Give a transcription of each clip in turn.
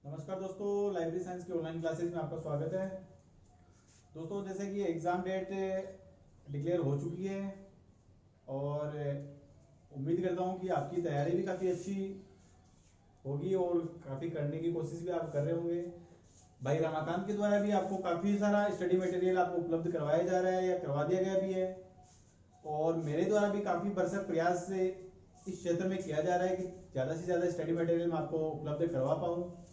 नमस्कार दोस्तों, library science की ऑनलाइन क्लासेस में आपका स्वागत है। दोस्तों, जैसे कि एग्ज़ाम डेट डिक्लेयर हो चुकी है और उम्मीद करता हूँ कि आपकी तैयारी भी काफ़ी अच्छी होगी और काफ़ी करने की कोशिश भी आप कर रहे होंगे। भाई रमाकांत के द्वारा भी आपको काफ़ी सारा स्टडी मटेरियल आपको उपलब्ध करवाया जा रहा है या करवा दिया गया भी है, और मेरे द्वारा भी काफ़ी भरसक प्रयास से इस क्षेत्र में किया जा रहा है कि ज़्यादा से ज़्यादा स्टडी मटेरियल मैं आपको उपलब्ध करवा पाऊँ।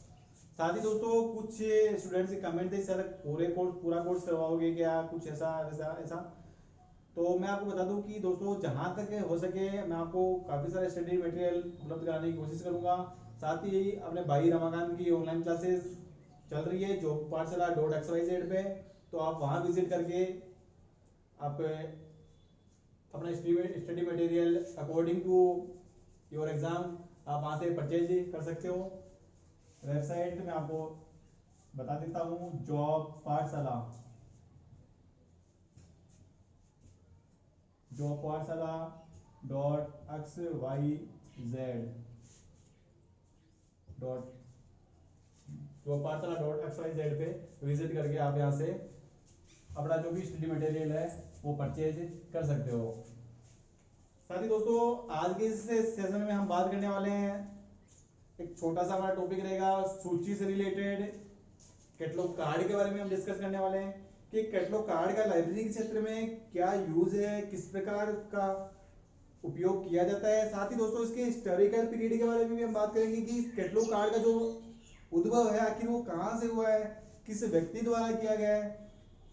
साथ ही दोस्तों, कुछ स्टूडेंट्स के कमेंट थे, सर पूरा कोर्स करवाओगे क्या, कुछ ऐसा ऐसा ऐसा। तो मैं आपको बता दूं कि दोस्तों, जहां तक हो सके मैं आपको काफ़ी सारे स्टडी मटेरियल उपलब्ध कराने की कोशिश करूंगा। साथ ही अपने भाई रमाकांत की ऑनलाइन क्लासेस चल रही है जो पाठशाला.xyz पे, तो आप वहां विजिट करके आप अपना study material according to your exam आप वहां से परचेज कर सकते हो। वेबसाइट में आपको बता देता हूँ, jobpathshala.xyz पे विजिट करके आप यहाँ से अपना जो भी स्टडी मटेरियल है वो परचेज कर सकते हो। साथ ही दोस्तों, आज के इस सेशन में हम बात करने वाले हैं, एक छोटा सा हमारा टॉपिक रहेगा सूची से रिलेटेड कैटलॉग कार्ड के बारे में हम डिस्कस करने वाले हैं कि कैटलॉग कार्ड का लाइब्रेरी के क्षेत्र में क्या यूज है, किस प्रकार का उपयोग किया जाता है। साथ ही दोस्तों, इसके हिस्टोरिकल पीरियड के बारे में भी हम बात करेंगे कि कैटलॉग कार्ड का जो उद्भव है आखिर वो कहाँ से हुआ है, किस व्यक्ति द्वारा किया गया है,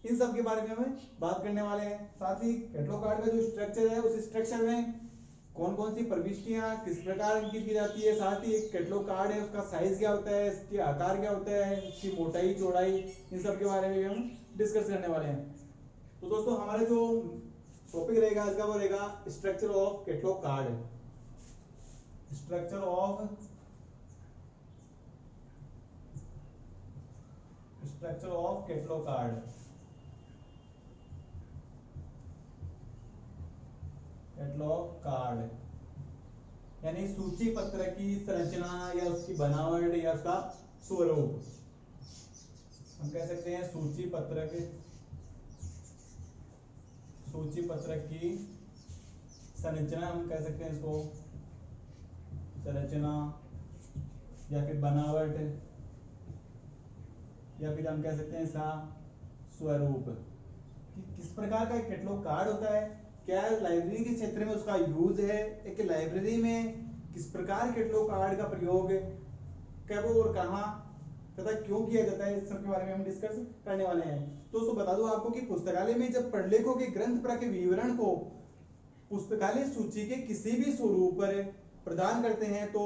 इन सब के बारे में हम बात करने वाले हैं। साथ ही कैटलॉग कार्ड का जो स्ट्रक्चर है उस स्ट्रक्चर में कौन कौन सी प्रविष्टियां किस प्रकार अंकित की जाती है, साथ ही एक कैटलॉग कार्ड है उसका साइज क्या होता है, इसके आकार क्या होता है, इसकी मोटाई चौड़ाई, इन सब के बारे में भी हम डिस्कस करने वाले हैं। तो दोस्तों, हमारा जो टॉपिक रहेगा इसका वो रहेगा structure of catalogue card. Structure of catalogue card. Catalogue card यानी सूची पत्र की संरचना या उसकी बनावट या उसका स्वरूप, हम कह सकते हैं सूची पत्र की संरचना, हम कह सकते हैं इसको संरचना या फिर बनावट या फिर हम कह सकते हैं इसका स्वरूप, कि किस प्रकार का कैटलॉग कार्ड होता है, क्या लाइब्रेरी के क्षेत्र में उसका यूज है, एक लाइब्रेरी में किस प्रकार कैटलॉग कार्ड का प्रयोग कब और कहां तथा क्यों किया जाता है, इस सब के बारे में हम डिस्कस करने वाले हैं। दोस्तों, बता दूं आपको कि पुस्तकालय में जब प्रलेखों के ग्रंथ पर के विवरण को पुस्तकालय सूची के किसी भी स्वरूप पर प्रदान करते हैं तो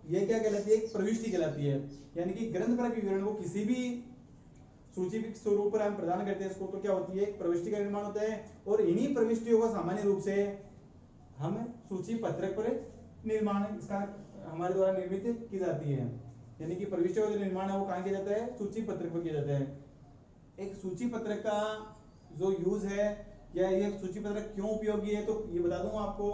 यह क्या कहलाती है, एक प्रविष्टि कहलाती है। यानी कि ग्रंथ पर के विवरण को किसी भी सूची के स्वरूप पर हम प्रदान करते हैं इसको, तो क्या होती है, एक प्रविष्टि का निर्माण होता है, और इन्हीं प्रविष्टियों को सामान्य रूप से हम सूची पत्रक पर निर्माण इसका हमारे द्वारा निर्मित की जाती है। यानी कि प्रविष्टियों का जो निर्माण है वो कहाँ किया जाता है, सूची पत्रक पर किया जाता है। एक सूची पत्रक का जो यूज है या ये सूची पत्रक क्यों उपयोगी है, तो ये बता दूं आपको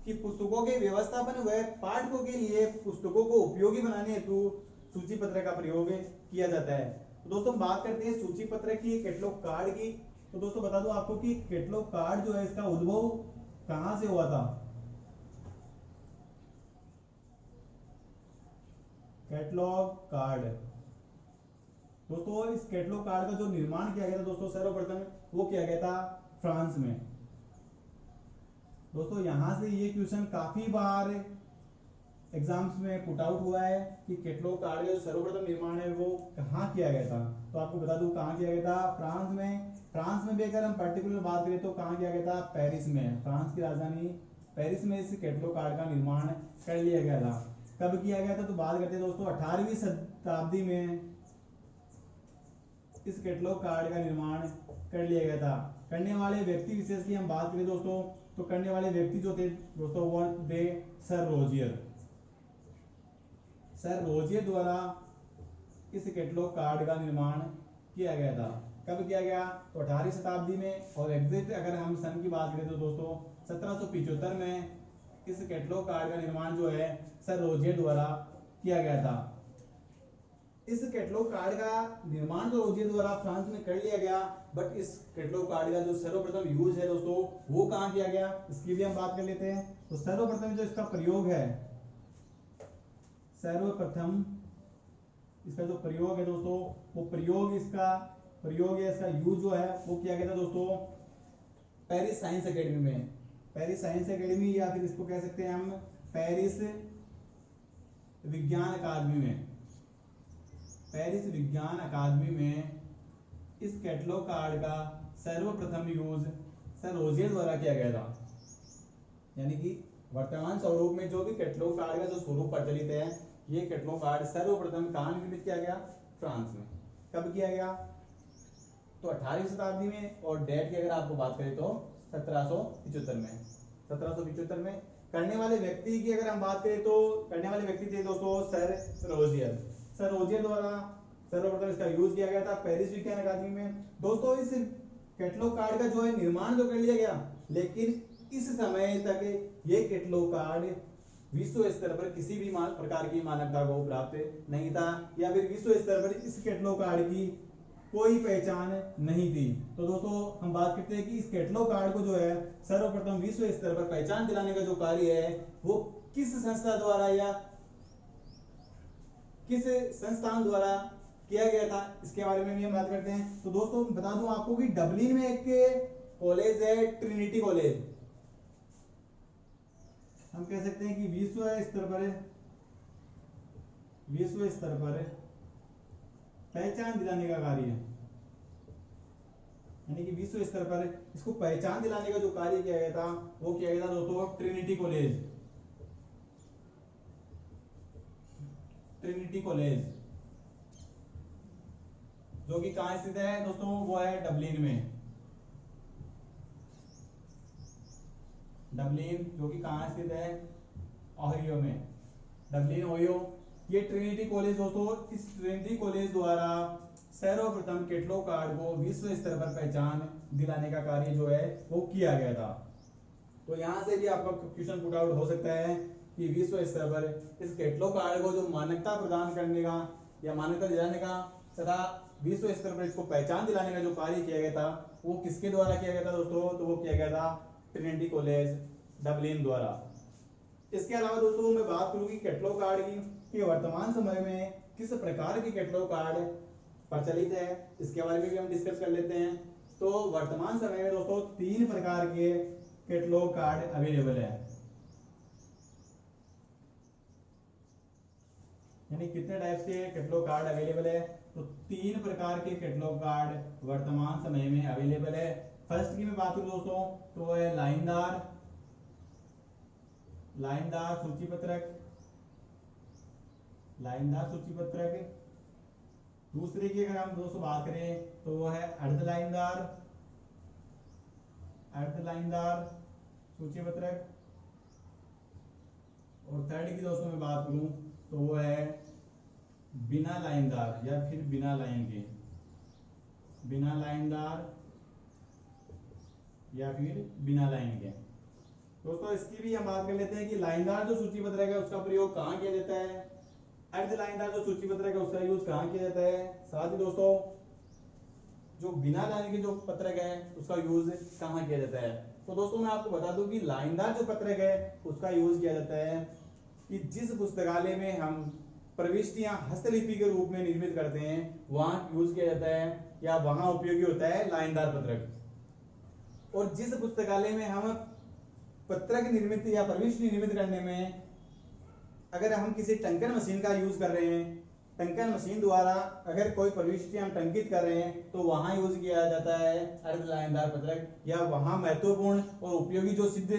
कि पुस्तकों के व्यवस्थापन व पाठकों के लिए पुस्तकों को उपयोगी बनाने हेतु सूची पत्रक का प्रयोग किया जाता है। तो दोस्तों, बात करते हैं सूची पत्रक की, कैटलॉग कार्ड की। तो दोस्तों, बता दूं आपको कि कैटलॉग कार्ड जो है इसका उद्भव कहां से हुआ था। कैटलॉग कार्ड, दोस्तों इस कैटलॉग कार्ड का जो निर्माण किया गया था दोस्तों, सर्वप्रथम वो किया गया था फ्रांस में। दोस्तों, यहां से ये क्वेश्चन काफी बार एग्जाम्स में पुट आउट हुआ है कि कैटलॉग कार्ड का जो सर्वप्रथम निर्माण है वो कहाँ किया गया था। तो आपको बता दूं कहाँ किया गया था, फ्रांस में। फ्रांस में भी अगर हम पर्टिकुलर बात करें तो कहाँ किया गया था, पेरिस में। फ्रांस की राजधानी पेरिस में इस कैटलॉग कार्ड का निर्माण कर लिया गया था। कब किया गया था, तो बात करते हैं दोस्तों 18वीं शताब्दी में इस कैटलॉग कार्ड का निर्माण कर लिया गया था। करने वाले व्यक्ति विशेष की हम बात करें दोस्तों, तो करने वाले व्यक्ति जो थे दोस्तों वो थे सर रोजियर द्वारा इस कैटलॉग कार्ड का निर्माण किया गया था। कब किया गया, तो 18वीं शताब्दी में, और एग्जैक्ट अगर हम सन की बात करें तो दोस्तों 1775 में इस कैटलॉग कार्ड का निर्माण जो है सर रोजियर द्वारा किया गया था। इस कैटलॉग कार्ड का निर्माण तो रोजियर द्वारा फ्रांस में कर लिया गया, बट इस कैटलॉग कार्ड का जो सर्वप्रथम यूज है दोस्तों वो कहाँ किया गया, इसकी भी हम बात कर लेते हैं। तो सर्वप्रथम जो इसका प्रयोग है, सर्वप्रथम इसका जो प्रयोग है दोस्तों, वो प्रयोग या इसका यूज जो है वो किया गया था दोस्तों पेरिस साइंस एकेडमी में। पेरिस साइंस एकेडमी या फिर इसको कह सकते हैं हम पेरिस विज्ञान अकादमी में। पेरिस विज्ञान अकादमी में इस कैटलॉग कार्ड का सर्वप्रथम यूज सर रोजियर द्वारा किया गया था। यानी कि वर्तमान स्वरूप में जो भी कैटलॉग कार्ड का जो स्वरूप प्रचलित है, ये कैटलॉग कार्ड सर्वप्रथम कहाँ निर्मित किया गया, फ्रांस में। कब किया गया, तो 18वीं शताब्दी में, और डेट की अगर आपको बात करें तो 1775 में। 1775 में करने वाले व्यक्ति की अगर हम बात करें तो करने वाले व्यक्ति थे दोस्तों सर रोजियर। सर रोजियर द्वारा सर्वप्रथम इसका यूज किया गया था पेरिस विज्ञान अकादमी में। दोस्तों इस कैटलॉग कार्ड का जो है निर्माण तो कर लिया गया, लेकिन इस समय तक ये कैटलॉग कार्ड विश्व स्तर पर किसी भी प्रकार की मान्यता को प्राप्त नहीं था, या फिर विश्व स्तर पर इस कैटलॉग कार्ड की कोई पहचान नहीं थी। तो दोस्तों हम बात करते हैं कि इस कैटलॉग कार्ड को जो है सर्वप्रथम विश्व स्तर पर पहचान दिलाने का जो कार्य है वो किस संस्था द्वारा या किस संस्थान द्वारा किया गया था, इसके बारे में भी हम बात करते हैं। तो दोस्तों बता दूं आपको कि डबलिन में एक कॉलेज है, ट्रिनिटी कॉलेज। हम कह सकते हैं कि विश्व स्तर पर पहचान दिलाने का कार्य, यानी कि विश्व स्तर पर इसको पहचान दिलाने का जो कार्य किया गया था वो किया गया था दोस्तों ट्रिनिटी कॉलेज। ट्रिनिटी कॉलेज जो कि कहां स्थित है दोस्तों, वो है डबलिन में। डबलिन जो कि कहां स्थित है, ओहियो में। Dublin Ohio. ये ट्रिनिटी कॉलेज दोस्तों, इस ट्रिनिटी कॉलेज द्वारा सर्वप्रथम कैटलॉग कार्ड को विश्व स्तर पर पहचान दिलाने का कार्य जो है वो किया गया था। तो यहां से भी आपका क्वेश्चन पुट आउट हो सकता है कि विश्व स्तर पर इस कैटलॉग कार्ड को जो मान्यता प्रदान करने का या मान्यता दिलाने का तथा विश्व स्तर पर इसको पहचान दिलाने का जो कार्य किया गया था वो किसके द्वारा किया गया था दोस्तों, तो वो किया गया था ट्रिनिटी कॉलेज डबलिन द्वारा। इसके अलावा दोस्तों मैं बात करूंगी कैटलॉग कार्ड की कि वर्तमान समय में किस प्रकार के कैटलॉग कार्ड प्रचलित है, इसके बारे में भी हम डिस्कस कर लेते हैं। तो वर्तमान समय में दोस्तों 3 प्रकार के कैटलॉग कार्ड अवेलेबल है। यानी कितने टाइप्स के कैटलॉग कार्ड अवेलेबल है, तो 3 प्रकार के कैटलॉग कार्ड वर्तमान समय में अवेलेबल है। फर्स्ट की मैं बात करूं दोस्तों तो वो है लाइनदार सूची पत्रक। दूसरे की अगर हम दोस्तों बात करें तो वो है अर्ध लाइनदार सूची पत्रक। और थर्ड की दोस्तों मैं बात करूं तो वो है बिना लाइनदार या फिर बिना लाइन के, बिना लाइनदार या फिर बिना लाइन के। दोस्तों इसकी भी हम बात कर लेते हैं कि लाइनदार जो सूची पत्रक है उसका प्रयोग कहाँ किया जाता है, अर्ध लाइनदार जो सूची पत्रक है उसका यूज कहाँ किया जाता है, साथ ही दोस्तों जो बिना लाइन के जो पत्रक है उसका यूज कहाँ किया जाता है। तो दोस्तों मैं आपको बता दूं कि लाइनदार जो पत्रक है उसका यूज किया जाता है कि जिस पुस्तकालय में हम प्रविष्टियां हस्तलिपि के रूप में निर्मित करते हैं वहां यूज किया जाता है या वहां उपयोगी होता है लाइनदार पत्रक। और जिस पुस्तकालय में हम पत्रक निर्मित या प्रविष्टि निर्मित करने में अगर हम किसी टंकन मशीन का यूज कर रहे हैं, टंकन मशीन द्वारा अगर कोई प्रविष्टि हम टंकित कर रहे हैं तो वहां यूज किया जाता है अर्ध लाइनदार पत्रक, या वहां महत्वपूर्ण और उपयोगी जो सिद्ध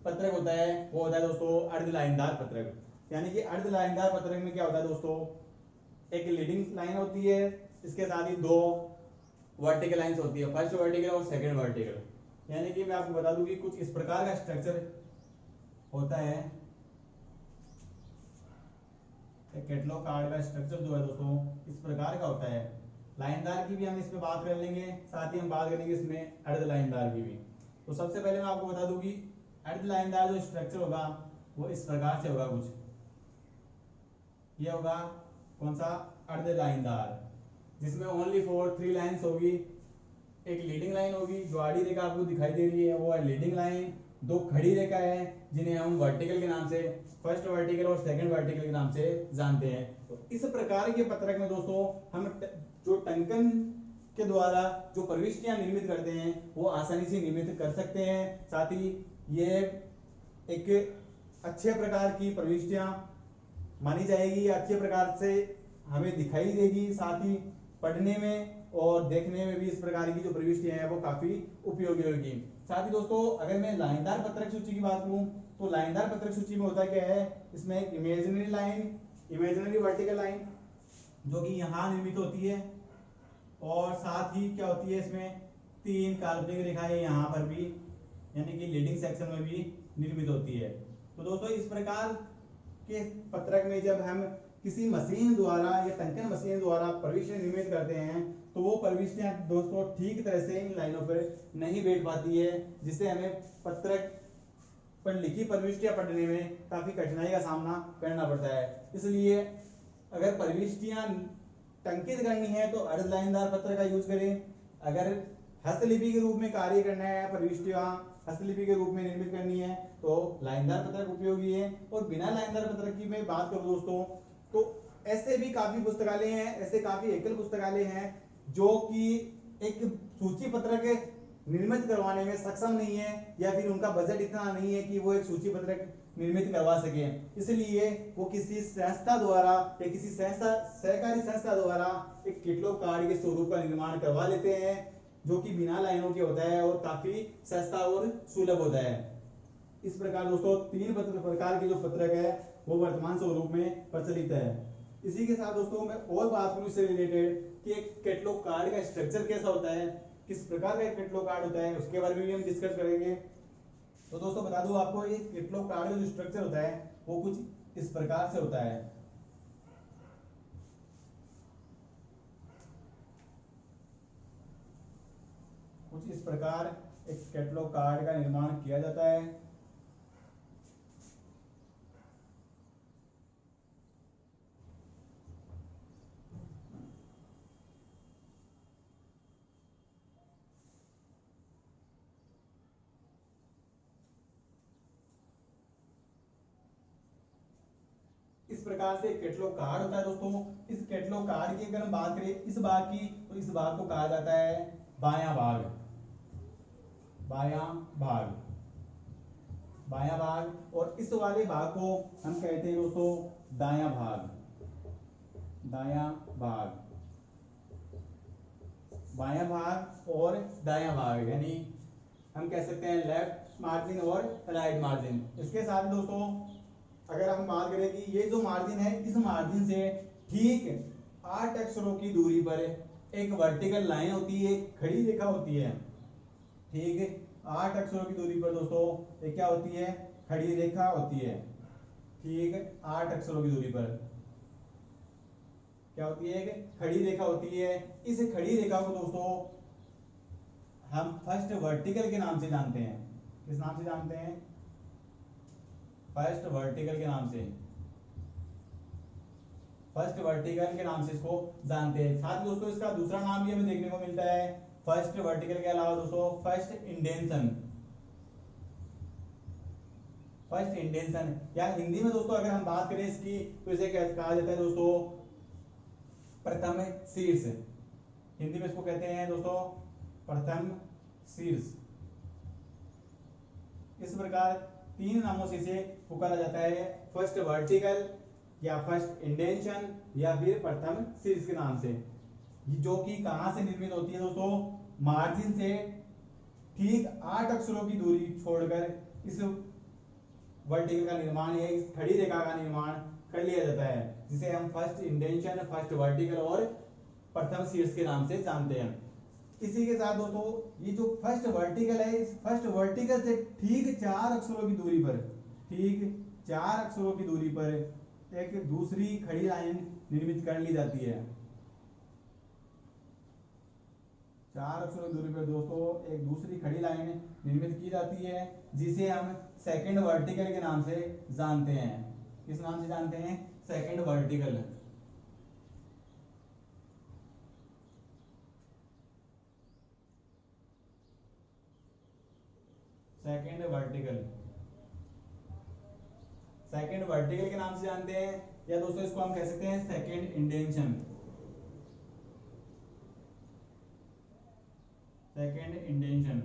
पत्रक होता है वो होता है दोस्तों अर्ध लाइनदार पत्रक। यानी कि अर्ध लाइनदार पत्रक में क्या होता है दोस्तों, एक लीडिंग लाइन होती है, इसके साथ ही 2 वर्टिकल लाइंस होती है, फर्स्ट वर्टिकल और सेकंड वर्टिकल। यानी कि मैं आपको बता दूं कि कुछ इस प्रकार का स्ट्रक्चर होता है। कैटलॉग कार्ड का स्ट्रक्चर जो है दोस्तों इस प्रकार का होता है। लाइनदार की भी हम इसमें बात कर लेंगे, साथ ही हम बात करेंगे इसमें अर्ध लाइनदार की भी। तो सबसे पहले मैं आपको बता दूं कि अर्ध लाइनदार जो स्ट्रक्चर होगा वो इस प्रकार से होगा, कुछ ये होगा कौन सा, अर्ध लाइनदार, जिसमें ओनली फॉर 3 लाइंस होगी। एक लीडिंग लाइन होगी, जो आड़ी रेखा आपको दिखाई दे रही है वो है लीडिंग लाइन। 2 खड़ी रेखा है जिन्हें हम वर्टिकल के नाम से, फर्स्ट वर्टिकल और सेकंड वर्टिकल के नाम से जानते हैं। तो इस प्रकार के पत्रक में दोस्तों हम जो टंकन के द्वारा जो प्रविष्टियां निर्मित करते हैं वो आसानी से निर्मित कर सकते हैं। साथ ही ये एक अच्छे प्रकार की प्रविष्टियां मानी जाएगी, अच्छे प्रकार से हमें दिखाई देगी, साथ ही पढ़ने में और देखने में भी इस प्रकार की जो प्रविष्टियां हैं वो काफी उपयोगी होगी। साथ ही दोस्तों अगर मैं लाइनदार पत्रक सूची की बात करूं तो लाइनदार पत्रक सूची में होता क्या है, इसमें एक imaginary line, imaginary vertical line जो कि यहाँ निर्मित होती है, और साथ ही क्या होती है इसमें 3 काल्पनिक रेखाएं यहाँ पर भी, यानी कि लीडिंग सेक्शन में भी निर्मित होती है। तो दोस्तों इस प्रकार के पत्रक में जब हम किसी मशीन द्वारा या टंकन मशीन द्वारा प्रविष्टियां निर्मित करते हैं तो वो प्रविष्टियां दोस्तों ठीक तरह से इन लाइनों पर नहीं बैठ पाती है, जिससे हमें पत्रक पर लिखी प्रविष्टियां पढ़ने में काफी कठिनाई का सामना करना पड़ता है। इसलिए अगर प्रविष्टियां टंकित करनी है तो अर्ध लाइनदार पत्र का यूज करें। अगर हस्तलिपि के रूप में कार्य करना है, प्रविष्टियां हस्तलिपि के रूप में निर्मित करनी है तो लाइनदार पत्रक उपयोगी है। और बिना लाइनदार पत्रक की मैं बात करूं दोस्तों तो ऐसे भी काफी पुस्तकालय हैं, ऐसे काफी एकल पुस्तकालय हैं जो कि एक सूची पत्रक निर्मित करवाने में सक्षम नहीं है, या फिर उनका बजट इतना नहीं है कि वो एक सूची पत्रक निर्मित करवा सके। इसलिए वो किसी संस्था द्वारा या किसी संस्था सहकारी संस्था द्वारा एक कैटलॉग कार्ड के स्वरूप का निर्माण करवा लेते हैं, जो कि बिना लाइनों के होता है और काफी सस्ता और सुलभ होता है। इस प्रकार दोस्तों 3 प्रकार के जो पत्रक है वो वर्तमान स्वरूप में प्रचलित है। इसी के साथ दोस्तों मैं और बात करूं इससे रिलेटेड कि एक कैटलॉग कार्ड का स्ट्रक्चर कैसा होता है, किस प्रकार का एक कैटलॉग कार्ड होता है, उसके बारे में भी हम डिस्कस करेंगे। तो दोस्तों बता दूं आपको, ये कैटलॉग कार्ड का जो स्ट्रक्चर होता है वो कुछ इस प्रकार से होता है। कुछ इस प्रकार एक कैटलॉग कार्ड का निर्माण किया जाता है। इस प्रकार से कैटलॉग कार्ड होता है दोस्तों। इस कैटलॉग कार्ड की अगर हम बात करें इस भाग की, तो इस भाग को कहा जाता है बायां भाग। बायां भाग, बायां भाग। और इस वाले भाग को हम कहते हैं दोस्तों दायां भाग। दायां भाग, बायां भाग और दायां भाग, यानी हम कह सकते हैं लेफ्ट मार्जिन और राइट मार्जिन। इसके साथ दोस्तों अगर हम बात करें कि ये जो मार्जिन है, इस मार्जिन से ठीक 8 अक्षरों की दूरी पर एक वर्टिकल लाइन होती है, खड़ी रेखा होती है। ठीक है, 8 अक्षरों की दूरी पर दोस्तों ये क्या होती है, खड़ी रेखा होती है। ठीक है, 8 अक्षरों की दूरी पर क्या होती है, एक खड़ी रेखा होती है। इस खड़ी रेखा को दोस्तों हम फर्स्ट वर्टिकल के नाम से जानते हैं। किस नाम से जानते हैं, फर्स्ट वर्टिकल के नाम से, फर्स्ट वर्टिकल के नाम से इसको जानते हैं। साथ ही दोस्तों इसका दूसरा नाम भी हमें देखने को मिलता है फर्स्ट वर्टिकल के अलावा दोस्तों फर्स्ट इंडेंशन। फर्स्ट इंडेंशन, या हिंदी में दोस्तों अगर हम बात करें इसकी तो इसे कहा जाता है दोस्तों प्रथम शीर्ष। हिंदी में इसको कहते हैं दोस्तों प्रथम शीर्ष। इस प्रकार 3 नामों से इसे पुकारा जाता है, फर्स्ट वर्टिकल या फर्स्ट इंडेंशन या फिर प्रथम शीर्ष के नाम से, जो कि कहां से निर्मित होती है दोस्तों, मार्जिन से ठीक 8 अक्षरों की दूरी छोड़कर इस वर्टिकल का निर्माण या इस खड़ी रेखा का निर्माण कर लिया जाता है, जिसे हम फर्स्ट इंडेंशन, फर्स्ट वर्टिकल और प्रथम शीर्ष के नाम से जानते हैं। इसी के साथ दोस्तों ये जो फर्स्ट वर्टिकल है, इस फर्स्ट वर्टिकल से ठीक 4 अक्षरों की दूरी पर, ठीक 4 अक्षरों की दूरी पर एक दूसरी खड़ी लाइन निर्मित कर ली जाती है। 4 अक्षरों की दूरी पर दोस्तों एक दूसरी खड़ी लाइन निर्मित की जाती है, जिसे हम सेकंड वर्टिकल के नाम से जानते हैं। किस नाम से जानते हैं, second vertical. Second vertical, second vertical के नाम से जानते हैं, या दोस्तों इसको हम कह सकते हैं सेकंड इंडेंशन, सेकंड इंडेंशन,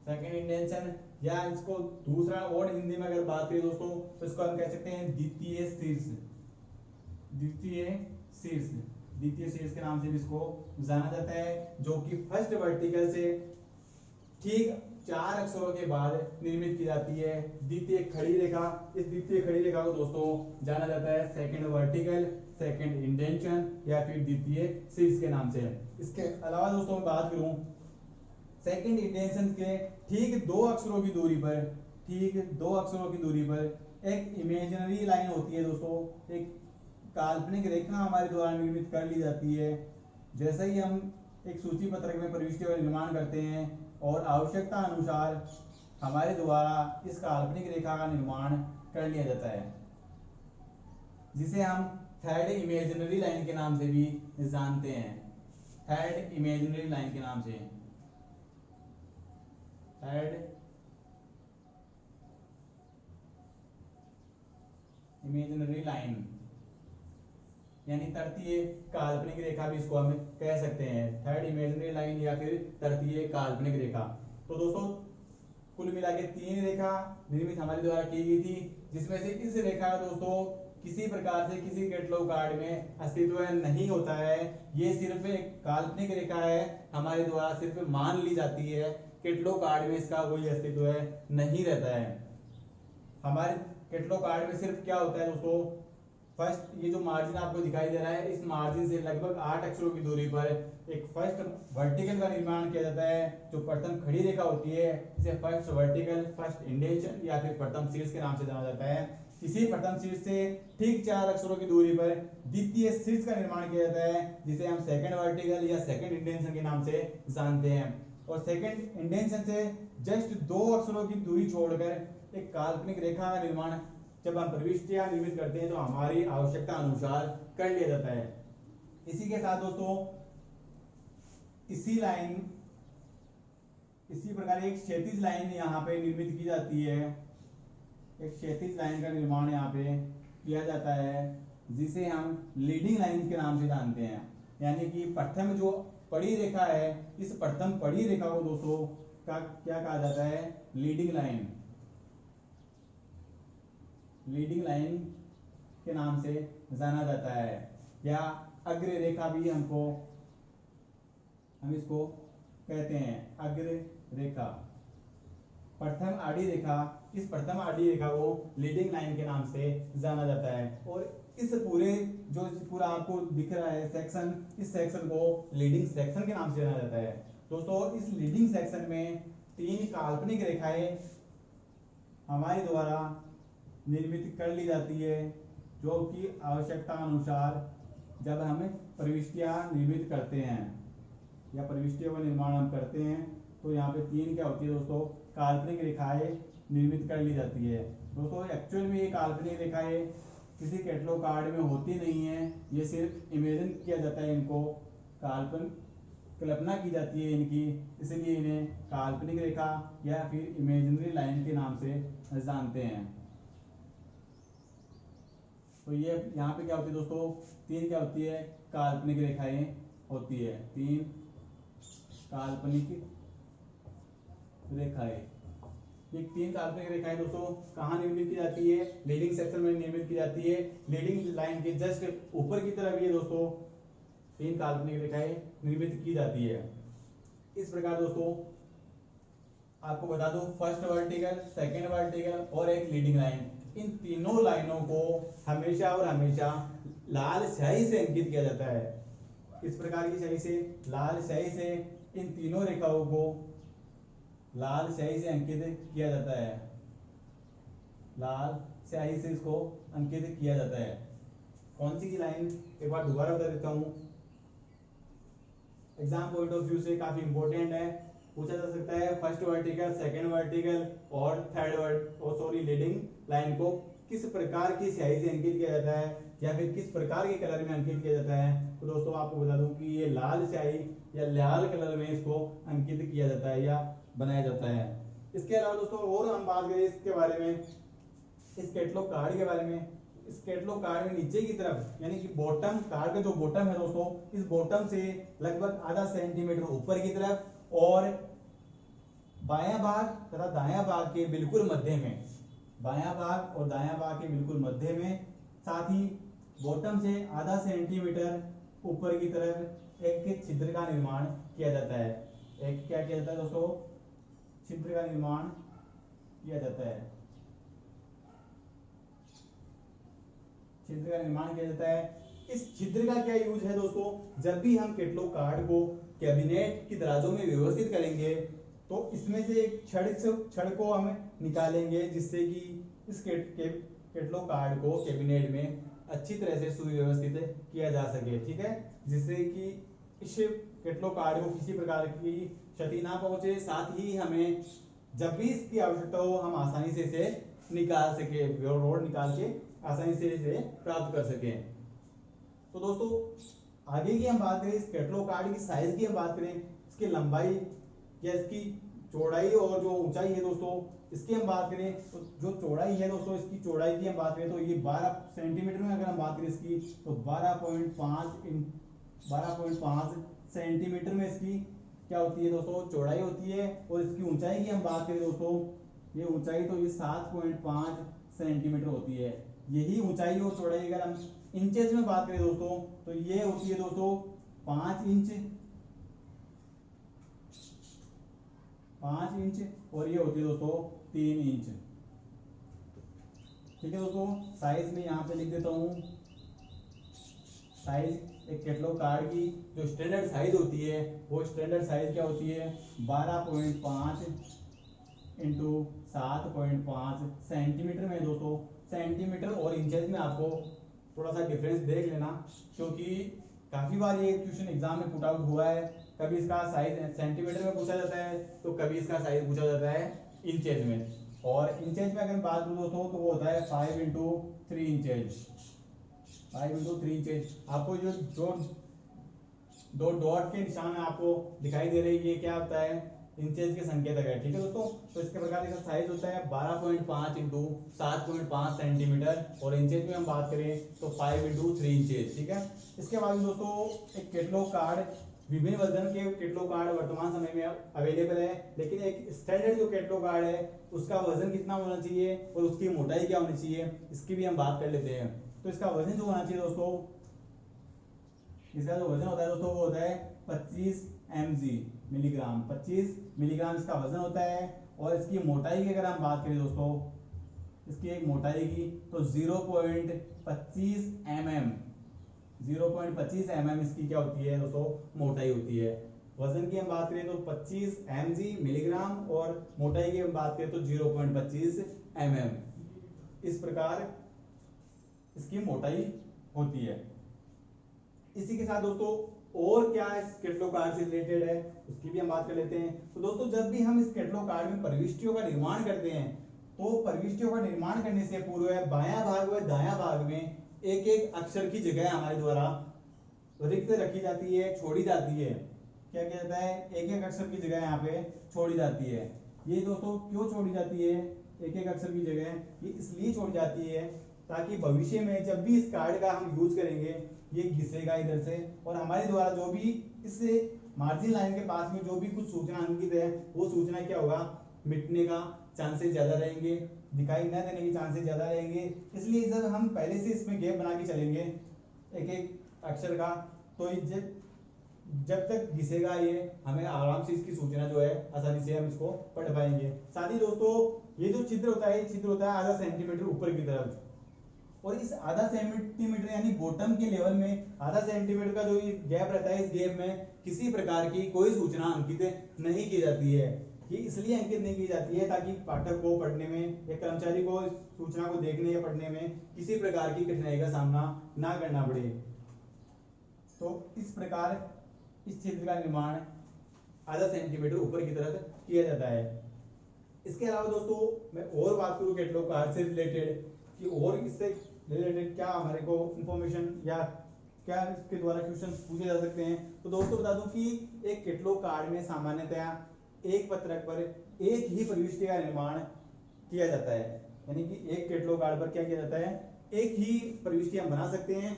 सेकंड इंडेंशन, या इसको दूसरा और हिंदी में अगर बात करें दोस्तों तो इसको हम कह सकते हैं द्वितीय शीर्ष, द्वितीय शीर्ष, द्वितीय शीर्ष के नाम से भी इसको जाना जाता है, जो कि फर्स्ट वर्टिकल से ठीक 4 अक्षरों के बाद निर्मित की जाती है। द्वितीय खड़ी रेखा, इस द्वितीय खड़ी रेखा को दोस्तों जाना जाता है सेकंड वर्टिकल, सेकंड इंडेंशन या फिर द्वितीय शीर्ष के नाम से। इसके अलावा दोस्तों मैं बात करूं सेकंड इंडेंशन के ठीक 2 अक्षरों की दूरी पर, ठीक 2 अक्षरों की दूरी पर एक इमेजिनरी लाइन होती है दोस्तों, एक काल्पनिक रेखा हमारे द्वारा निर्मित कर ली जाती है। जैसे ही हम एक सूची पत्रक में प्रविष्टियों का निर्माण करते हैं और आवश्यकता अनुसार हमारे द्वारा इस काल्पनिक रेखा का निर्माण कर लिया जाता है, जिसे हम थर्ड इमेजिनरी लाइन के नाम से भी जानते हैं, थर्ड इमेजिनरी लाइन के नाम से, थर्ड इमेजिनरी लाइन, यानी तृतीय काल्पनिक रेखा भी इसको हम कह सकते हैं, थर्ड इमेजिनरी लाइन या फिर तृतीय काल्पनिक रेखा। तो दोस्तों कुल मिला के 3 रेखा निर्मित हमारे द्वारा की गई थी, जिसमें से इस रेखा का दोस्तों किसी प्रकार से किसी कैटलॉग कार्ड में अस्तित्व नहीं होता है, ये सिर्फ एक काल्पनिक रेखा है, हमारे द्वारा सिर्फ मान ली जाती है, कैटलॉग कार्ड में इसका कोई अस्तित्व नहीं रहता है। हमारे कैटलॉग कार्ड में सिर्फ क्या होता है दोस्तों, फर्स्ट ये जो मार्जिन आपको दिखाई दे रहा है, इस मार्जिन से लगभग 8 अक्षरों की दूरी पर एक फर्स्ट वर्टिकल का निर्माण किया जाता है, जो प्रथम खड़ी रेखा होती है, इसे फर्स्ट वर्टिकल, फर्स्ट इंडेंशन या फिर प्रथम शीर्ष के नाम से जाना जाता है। इसी प्रथम शीर्ष से ठीक 4 अक्षरों की दूरी पर द्वितीय शीर्ष का निर्माण किया जाता है, जिसे हम सेकंड वर्टिकल या सेकंड इंडेंशन के नाम से जानते हैं। और सेकंड इंडेंशन से जस्ट 2 अक्षरों की दूरी छोड़कर एक काल्पनिक रेखा का निर्माण जब हम प्रविष्टियां निर्मित करते हैं तो हमारी आवश्यकता अनुसार कर लिया जाता है। इसी के साथ दोस्तों इसी प्रकार एक क्षैतिज लाइन यहाँ पे निर्मित की जाती है, एक क्षैतिज लाइन का निर्माण यहाँ पे किया जाता है, जिसे हम लीडिंग लाइन के नाम से जानते हैं। यानी कि प्रथम जो पड़ी रेखा है, इस प्रथम पड़ी रेखा को दोस्तों का क्या कहा जाता है, लीडिंग लाइन, लीडिंग लाइन के नाम से जाना जाता है, या अग्र रेखा भी हम इसको कहते हैं, अग्र रेखा, प्रथम आड़ी रेखा, इस प्रथम आड़ी रेखा को लीडिंग लाइन के नाम से जाना जाता है। और इस पूरा आपको दिख रहा है सेक्शन, इस सेक्शन को लीडिंग सेक्शन के नाम से जाना जाता है। दोस्तों इस लीडिंग सेक्शन में 3 काल्पनिक रेखाएं हमारे द्वारा निर्मित कर ली जाती है, जो कि आवश्यकता अनुसार जब हम प्रविष्टियां निर्मित करते हैं या प्रविष्टियों का निर्माण हम करते हैं तो यहाँ पे 3 क्या होती है दोस्तों, काल्पनिक रेखाएं निर्मित कर ली जाती है। दोस्तों एक्चुअल में ये काल्पनिक रेखाएं किसी कैटलॉग कार्ड में होती नहीं है, ये सिर्फ इमेजिन किया जाता है, इनको कल्पना की जाती है इनकी, इसलिए इन्हें काल्पनिक रेखा या फिर इमेजिनरी लाइन के नाम से जानते हैं। तो ये यहाँ पे क्या होती है दोस्तों, 3 क्या होती है, काल्पनिक रेखाएं होती है, 3 काल्पनिक रेखाएं। ये 3 काल्पनिक रेखाएं दोस्तों कहाँ निर्मित की जाती है, लीडिंग सेक्शन में निर्मित की जाती है, लीडिंग लाइन के जस्ट ऊपर की तरफ ये दोस्तों 3 काल्पनिक रेखाएं निर्मित की जाती है। इस प्रकार दोस्तों आपको बता दूं, फर्स्ट वर्टिकल, सेकंड वर्टिकल और एक लीडिंग लाइन, इन तीनों लाइनों को हमेशा और हमेशा लाल स्याही से अंकित किया जाता है। इस प्रकार की स्याही से, लाल स्याही से इन तीनों रेखाओं को लाल स्याही से अंकित किया जाता है, लाल स्याही से इसको अंकित किया जाता है। कौन सी की लाइन, एक बार दोबारा बता देता हूं, एग्जाम पॉइंट ऑफ व्यू से काफी इंपॉर्टेंट है, पूछा जा सकता है फर्स्ट वर्टिकल, सेकंड वर्टिकल और लीडिंग लाइन को किस प्रकार की स्याही से अंकित किया जाता है, या फिर किस प्रकार के कलर में अंकित किया जाता है, तो दोस्तों आपको बता दूं कि ये लाल स्याही या लाल कलर में इसको अंकित किया जाता है या बनाया जाता है। इसके अलावा दोस्तों और हम बात करें इसके बारे में, इस कैटलॉग कार्ड के बारे में, इस कैटलॉग कार्ड में नीचे की तरफ यानी कि बॉटम कार्ड का जो बॉटम है दोस्तों, इस बॉटम से लगभग आधा सेंटीमीटर ऊपर की तरफ और बायां भाग तथा दायां भाग के बिल्कुल मध्य में, बायां भाग और दायां भाग के बिल्कुल मध्य में, साथ ही बॉटम से आधा सेंटीमीटर ऊपर की तरफ एक छिद्र का निर्माण किया जाता है। एक क्या किया जाता है दोस्तों, छिद्र का निर्माण किया जाता है, छिद्र का निर्माण किया जाता है। इस छिद्र का क्या यूज है दोस्तों, जब भी हम कैटलॉग कार्ड को कैबिनेट की दराजों में व्यवस्थित करेंगे तो इसमें से एक छड़ को हम निकालेंगे जिससे कि इस कैटलॉग कार्ड को कैबिनेट में अच्छी तरह से सुव्यवस्थित किया जा सके, ठीक है, जिससे कि इस कैटलॉग कार्ड को किसी प्रकार की क्षति ना पहुंचे, साथ ही हमें जब भी इसकी आवश्यकता हो हम आसानी से इसे निकाल सके, रोड निकाल के आसानी से इसे प्राप्त कर सके। तो दोस्तों आगे की हम बात करें, इस कैटलॉग कार्ड की साइज की हम बात करें, इसकी लंबाई या इसकी चौड़ाई और जो ऊंचाई है दोस्तों इसकी हम बात करें, तो जो चौड़ाई है दोस्तों, इसकी चौड़ाई की हम बात करें तो ये 12 सेंटीमीटर में अगर हम बात करें इसकी, तो 12.5 सेंटीमीटर में इसकी क्या होती है दोस्तों, चौड़ाई होती है। और इसकी ऊंचाई की हम बात करें दोस्तों, ये ऊंचाई तो ये 7.5 सेंटीमीटर होती है। यही ऊंचाई और चौड़ाई अगर हम इंचेस में बात करें दोस्तों, तो ये होती है दोस्तों 5 इंच, 5 इंच, और ये होती है दोस्तों 3 इंच, ठीक है दोस्तों। साइज में यहाँ पे लिख देता हूँ, साइज एक कैटलॉग कार्ड की जो स्टैंडर्ड साइज होती है वो स्टैंडर्ड साइज क्या होती है, 12.5 इंटू 7.5 सेंटीमीटर में दोस्तों। सेंटीमीटर और इंचेस में आपको थोड़ा सा डिफरेंस देख लेना, क्योंकि काफी बार ये क्वेश्चन एग्जाम में पुट आउट हुआ है, कभी इसका साइज सेंटीमीटर में पूछा जाता है तो कभी इसका साइज पूछा जाता है इंचेज में। और इंचेज में अगर बात करूँ दोस्तों तो वो होता है 5 इंटू 3 इंचेज, 5 इंटू 3 इंचेज। आपको जो दो डॉट के निशान आपको दिखाई दे रही है ये क्या होता है, इंचेज के संकेतक है, ठीक है दोस्तों। तो इसके प्रकार इसका साइज होता है 12.5 इंटू 7.5 सेंटीमीटर, और इंचेज में हम बात करें तो 5 इंटू 3 इंचेज, ठीक है। इसके बाद दोस्तों एक कैटलॉग कार्ड, विभिन्न वर्जन के कैटलॉग कार्ड वर्तमान समय में अवेलेबल है, लेकिन एक स्टैंडर्ड जो कैटलॉग कार्ड है उसका वजन कितना होना चाहिए और उसकी मोटाई क्या होनी चाहिए, इसकी भी हम बात कर लेते हैं। तो इसका वजन जो होना चाहिए दोस्तों, इसका जो वजन होता है दोस्तों वो होता है 25 मिलीग्राम, 25 मिलीग्राम इसका वजन होता है। और इसकी मोटाई की अगर हम बात करें दोस्तों, इसकी एक मोटाई की तो 0.25 mm, 0.25 mm इसकी क्या होती है दोस्तों, मोटाई होती है। वजन की हम बात करें तो 25 mg मिलीग्राम, और मोटाई की हम बात करें तो 0.25 mm, इस प्रकार इसकी मोटाई होती है। इसी के साथ दोस्तों और क्या इस कैटलॉग कार्ड से रिलेटेड है उसकी भी हम बात कर लेते हैं। तो दोस्तों जब भी हम इस कैटलॉग कार्ड में प्रविष्टियों का निर्माण करते हैं तो प्रविष्टियों का निर्माण करने से पूर्व बायां भाग व दायां भाग में एक एक अक्षर की जगह हमारे द्वारा रिक्त रखी जाती है, छोड़ी जाती है। क्या किया जाता है, एक एक अक्षर की जगह यहाँ पे छोड़ी जाती है। ये दोस्तों क्यों छोड़ी जाती है एक एक अक्षर की जगह, ये इसलिए छोड़ी जाती है ताकि भविष्य में जब भी इस कार्ड का हम यूज करेंगे ये घिसेगा इधर से, और हमारे द्वारा जो भी इस मार्जिन लाइन के पास में जो भी कुछ सूचना अंकित है वो सूचना क्या होगा, मिटने का चांसेस ज्यादा रहेंगे, दिखाई न देने के चांसेस ज्यादा रहेंगे। इसलिए जब हम पहले से इसमें गैप बना के चलेंगे एक एक अक्षर का, तो जब तक घिसेगा ये हमें आराम से इसकी सूचना जो है आसानी से हम इसको पढ़ पाएंगे। साथ ही दोस्तों ये जो छिद्र होता है, ये छिद्र होता है आधा सेंटीमीटर ऊपर की तरफ, और इस आधा सेंटीमीटर यानी बॉटम के लेवल में आधा सेंटीमीटर का जो ये गैप रहता है, इस गैप में किसी प्रकार की कोई सूचना अंकित नहीं की जाती है। ये इसलिए अंकित नहीं की जाती है ताकि पाठक को पढ़ने में या कर्मचारी को सूचना को देखने या पढ़ने में किसी प्रकार की कठिनाई का सामना ना करना पड़े। तो इस प्रकार इस छिद्र का निर्माण आधा सेंटीमीटर ऊपर की तरफ किया जाता है। इसके अलावा दोस्तों मैं और बात करूं कैटलॉग कार्ड से रिलेटेड कि और इससे रिलेटेड क्या हमारे को इंफॉर्मेशन या क्या इसके द्वारा क्वेश्चन पूछे जा सकते हैं। तो दोस्तों बता दूं कि एक कैटलॉग कार्ड में सामान्यतया एक पत्रक पर एक ही प्रविष्टि का निर्माण किया जाता है, यानी कि एक कैटलॉग कार्ड पर क्या किया जाता है, एक ही प्रविष्टि हम बना सकते हैं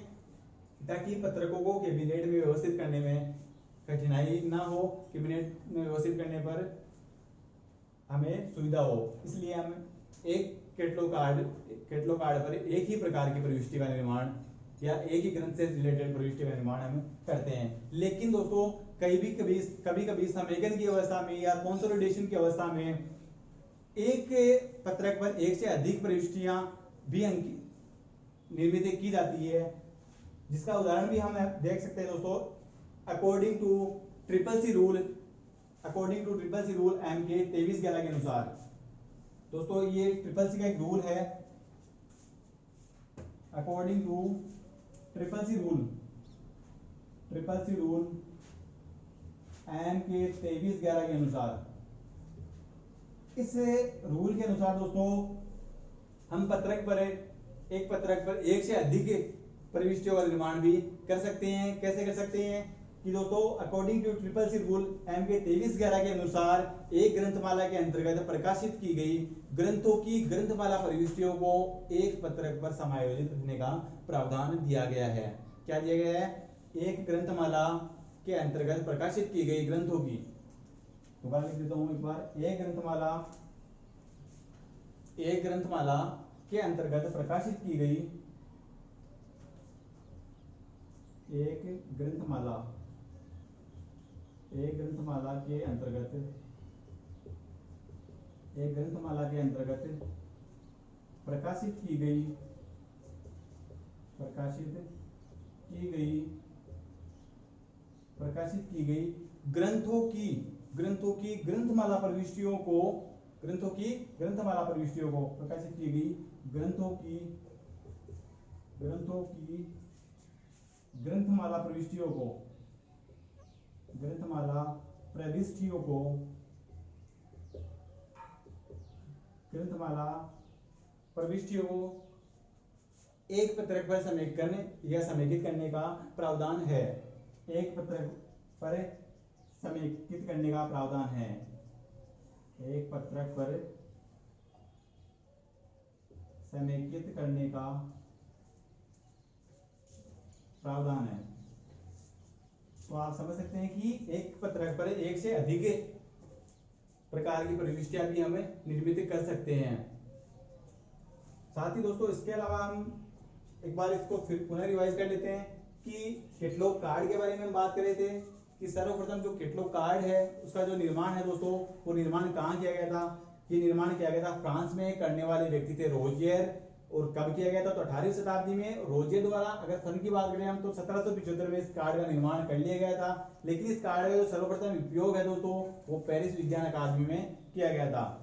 ताकि पत्रकों को कैबिनेट में व्यवस्थित करने में कठिनाई ना हो, कैबिनेट में व्यवस्थित करने पर हमें सुविधा हो। इसलिए हम एक कैटलॉग कार्ड पर एक ही प्रकार की प्रविष्टि का निर्माण या एक ही ग्रंथ से रिलेटेड प्रविष्टि का निर्माण हम करते हैं। लेकिन दोस्तों कभी कभी समेकन की अवस्था में या कंसोलिडेशन की अवस्था में एक पत्रक पर एक से अधिक प्रविष्टियां भी निर्मित की जाती है, जिसका उदाहरण भी हम देख सकते हैं दोस्तों। According to triple C rule M के 2311 के अनुसार, दोस्तों ये ट्रिपल सी का एक रूल है। According to triple C rule M के 2311 के अनुसार, इस रूल के अनुसार दोस्तों हम एक पत्रक पर एक से अधिक प्रविष्टियों का निर्माण भी कर सकते हैं। कैसे कर सकते हैं कि दोस्तों according to triple C rule M के 2311 के अनुसार एक ग्रंथमाला के अंतर्गत प्रकाशित की गई ग्रंथों की ग्रंथमाला प्रविष्टियों को एक पत्रक पर समायोजित करने का प्रावधान दिया गया है। क्या दिया गया है? एक ग्रंथमाला के अंतर्गत प्रकाशित की गई ग्रंथों की, दोबारा लिख देता हूं एक बार, एक ग्रंथमाला के अंतर्गत प्रकाशित की गई एक ग्रंथमाला के अंतर्गत प्रकाशित की गई ग्रंथों की ग्रंथमाला प्रविष्टियों को प्रकाशित की गई ग्रंथों की ग्रंथमाला प्रविष्टियों को एक पत्रक पर समेकित करने का प्रावधान है। एक पत्रक पर समेकित करने का प्रावधान है। एक पत्रक पर समेकित करने का प्रावधान है। तो आप समझ सकते हैं कि एक पत्रक पर एक से अधिक प्रकार की प्रविष्टियां भी हमें निर्मित कर सकते हैं। साथ ही दोस्तों इसके अलावा हम एक बार इसको फिर पुनः रिवाइज कर लेते हैं कि कैटलॉग कार्ड के बारे में हम बात कर रहे थे कि सर्वप्रथम जो कैटलॉग कार्ड है उसका जो निर्माण है दोस्तों, वो निर्माण कहाँ किया गया था? ये निर्माण किया गया था फ्रांस में। करने वाले व्यक्ति थे रोजियर। और कब किया गया था? तो 18वीं शताब्दी में रोजियर द्वारा। अगर सन की बात करें हम तो 1775 में इस कार्ड का निर्माण कर लिया गया था। लेकिन इस कार्ड का जो सर्वप्रथम उपयोग है दोस्तों वो पेरिस विज्ञान अकादमी में किया गया था।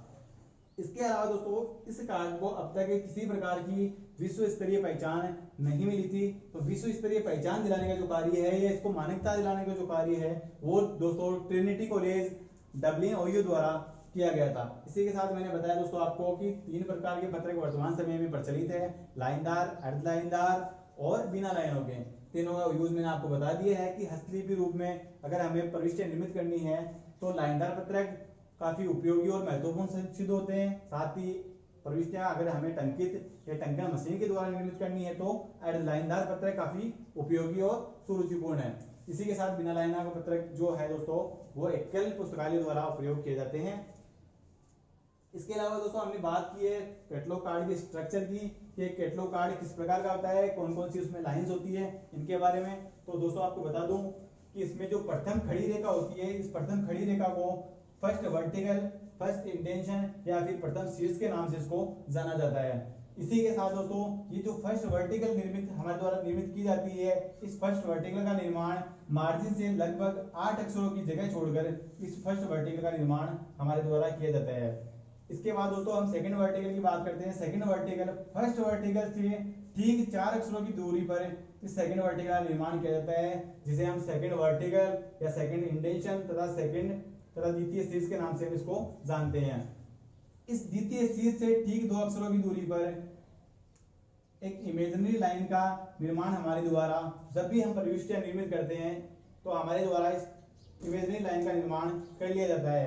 इसके अलावा दोस्तों इस कार्ड को अब तक किसी प्रकार की विश्व स्तरीय पहचान नहीं मिली थी। तो विश्व स्तरीय पहचान दिलाने का जो कार्य है या इसको मान्यता दिलाने का जो कार्य है वो दोस्तों ट्रिनिटी कॉलेज डबलिन ओयू द्वारा किया गया था। इसी के साथ मैंने बताया दोस्तों आपको कि 3 प्रकार के पत्रक वर्तमान समय में प्रचलित है, लाइनदार, अर्ध लाइनदार और बिना लाइनों के। तीनों का यूज मैंने आपको बता दिया है कि हस्तलिपि रूप में अगर हमें प्रविष्टियां निर्मित करनी है तो लाइनदार पत्रक काफी उपयोगी और महत्वपूर्ण सिद्ध होते हैं। साथ ही प्रविष्टियां अगर हमें टंकित या टंकन मशीन के द्वारा निर्मित करनी है तो अर्ध लाइनदार पत्रक काफी उपयोगी और सुरुचिपूर्ण है। इसी के साथ बिना लाइनदार का पत्रक जो है दोस्तों वो एकल पुस्तकालय द्वारा प्रयोग किए जाते हैं। इसके अलावा दोस्तों हमने बात की है कैटलॉग कार्ड के स्ट्रक्चर की कि कैटलॉग कार्ड किस प्रकार का होता है, कौन कौन सी उसमें लाइंस होती है, इनके बारे में। तो दोस्तों आपको बता दूं कि इसमें जो प्रथम खड़ी रेखा होती है, इस प्रथम खड़ी रेखा को फर्स्ट वर्टिकल, फर्स्ट इंटेंशन या फिर प्रथम शीर्ष के नाम से इसको जाना जाता है। इसी के साथ दोस्तों ये जो फर्स्ट वर्टिकल हमारे द्वारा निर्मित की जाती है, इस फर्स्ट वर्टिकल का निर्माण मार्जिन से लगभग 8 अक्षरों की जगह छोड़कर इस फर्स्ट वर्टिकल का निर्माण हमारे द्वारा किया जाता है। इसके बाद दोस्तों हम सेकंड वर्टिकल की बात करते हैं। सेकंड वर्टिकल फर्स्ट वर्टिकल से ठीक 4 अक्षरों की दूरी पर इस सेकंड वर्टिकल का निर्माण किया जाता है, जिसे हम सेकंड वर्टिकल या सेकंड इंडेंशन तथा द्वितीय शीर्ष के नाम से हम इसको जानते हैं। इस द्वितीय शीर्ष से ठीक 2 अक्षरों की दूरी पर एक इमेजिनरी लाइन का निर्माण हमारे द्वारा, जब भी हम प्रविष्टियां निर्मित करते हैं तो हमारे द्वारा इस इमेजिनरी लाइन का निर्माण कर लिया जाता है।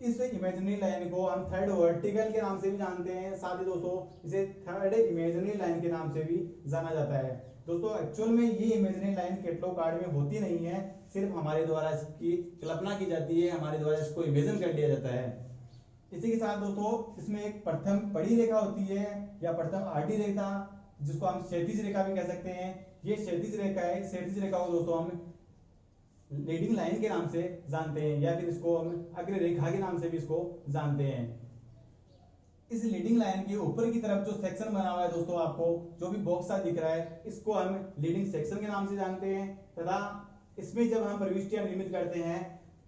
इस इमेजिनरी लाइन को हम थर्ड वर्टिकल के नाम से भी जानते हैं, साथ ही दोस्तों इसे थर्ड इमेजिनरी लाइन के नाम से भी जाना जाता है। दोस्तों एक्चुअल में ये इमेजिनरी लाइन कैटलॉग कार्ड में होती नहीं है, सिर्फ हमारे द्वारा इसकी कल्पना की जाती है, हमारे द्वारा इसको इमेजिन कर लिया जाता है। इसी के साथ दोस्तों इसमें एक प्रथम बड़ी रेखा होती है या प्रथम आड़ी रेखा, जिसको हम क्षैतिज रेखा भी कह सकते हैं। ये क्षैतिज रेखा है, क्षैतिज रेखा को दोस्तों हम लीडिंग लाइन के नाम से जानते हैं, या फिर इसको हम अग्र रेखा के नाम से भी इसको जानते हैं। इस लीडिंग लाइन के ऊपर की तरफ जो सेक्शन बना हुआ है दोस्तों, आपको जो भी बॉक्स सा दिख रहा है, इसको हम लीडिंग सेक्शन के नाम से जानते हैं। तथा इसमें जब हम प्रविष्टियां निर्मित करते हैं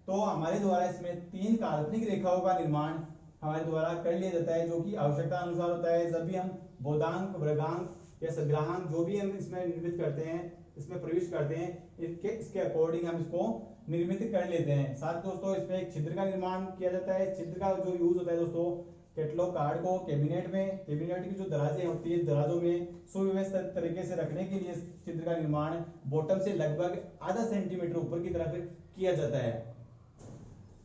तो हमारे द्वारा इसमें 3 काल्पनिक रेखाओं का निर्माण हमारे द्वारा कर लिया जाता है, जो कि आवश्यकता अनुसार होता है। जब भी हम बोधांक, वर्गांक या सग्राहांक जो भी हम इसमें निर्मित करते हैं, इसमें प्रविष्ट करते हैं, इसके अकॉर्डिंग हम इसको निर्मित कर लेते हैं। साथ दोस्तों इसमें एक छिद्र का निर्माण किया जाता है। छिद्र का जो यूज होता है दोस्तों, कैटलॉग कार्ड को कैबिनेट की जो दराजें होती है, दराजों में सुव्यवस्थित तरीके से रखने के लिए छिद्र का निर्माण बॉटम से लगभग आधा सेंटीमीटर ऊपर की तरफ किया जाता है।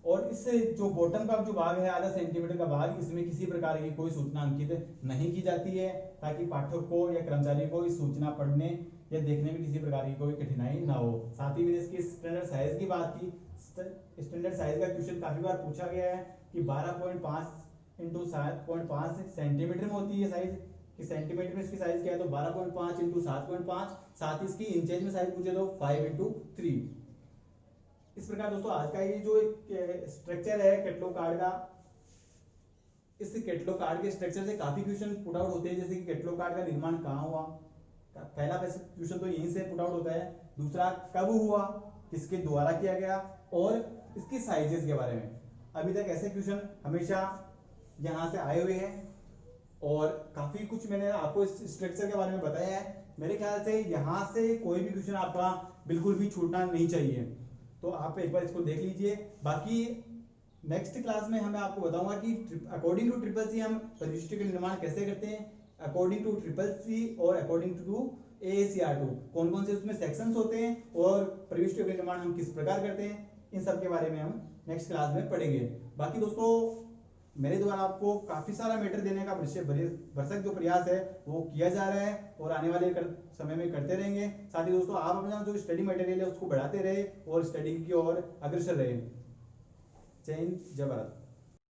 और इससे जो बॉटम का जो भाग है, आधा सेंटीमीटर का भाग, इसमें किसी प्रकार की कोई सूचना अंकित नहीं की जाती है, ताकि पाठक को या कर्मचारी को इस सूचना पढ़ने या देखने में किसी प्रकार की कोई कठिनाई ना हो। साथ ही मैंने इसकी स्टैंडर्ड साइज की बात की। स्टैंडर्ड साइज का क्वेश्चन काफी बार पूछा गया है कि 12.5 इंटू 7.5 सेंटीमीटर में होती है साइज, कि सेंटीमीटर में इसकी साइज क्या है, तो 12.5 इंटू 7.5। साथ ही इसकी इंचेज में साइज पूछे तो 5 इंटू 3। इस प्रकार दोस्तों आज का ये जो एक स्ट्रक्चर है कैटलॉग कार्ड का, इस कैटलॉग कार्ड के स्ट्रक्चर से काफी क्वेश्चन पुट आउट होते हैं, जैसे कि कैटलॉग कार्ड का निर्माण कहाँ हुआ, पहला क्वेश्चन तो यहीं से पुट आउट होता है। दूसरा कब हुआ, किसके द्वारा किया गया, और इसकी साइजेस के बारे में। अभी तक ऐसे क्वेश्चन हमेशा यहाँ से आए हुए हैं, और काफी कुछ मैंने आपको इस स्ट्रक्चर के बारे में बताया है। मेरे ख्याल से यहाँ से कोई भी क्वेश्चन आपका बिल्कुल भी छूटना नहीं चाहिए, तो आप एक बार इसको देख लीजिए। बाकी नेक्स्ट क्लास में मैं आपको बताऊंगा कि अकॉर्डिंग टू ट्रिपल सी हम प्रविष्टि का निर्माण कैसे करते हैं, अकॉर्डिंग टू ट्रिपल सी और अकॉर्डिंग टू AACR2 कौन कौन से उसमें सेक्शंस होते हैं, और प्रविष्टि का निर्माण हम किस प्रकार करते हैं, इन सब के बारे में हम नेक्स्ट क्लास में पढ़ेंगे। बाकी दोस्तों मेरे द्वारा आपको काफी सारा मैटर देने का भरसक जो प्रयास है वो किया जा रहा है, और आने वाले समय में करते रहेंगे। साथ ही दोस्तों आप अपना जो स्टडी मटेरियल है उसको बढ़ाते रहे और स्टडी की ओर अग्रसर रहे। जय हिंद, जय भारत।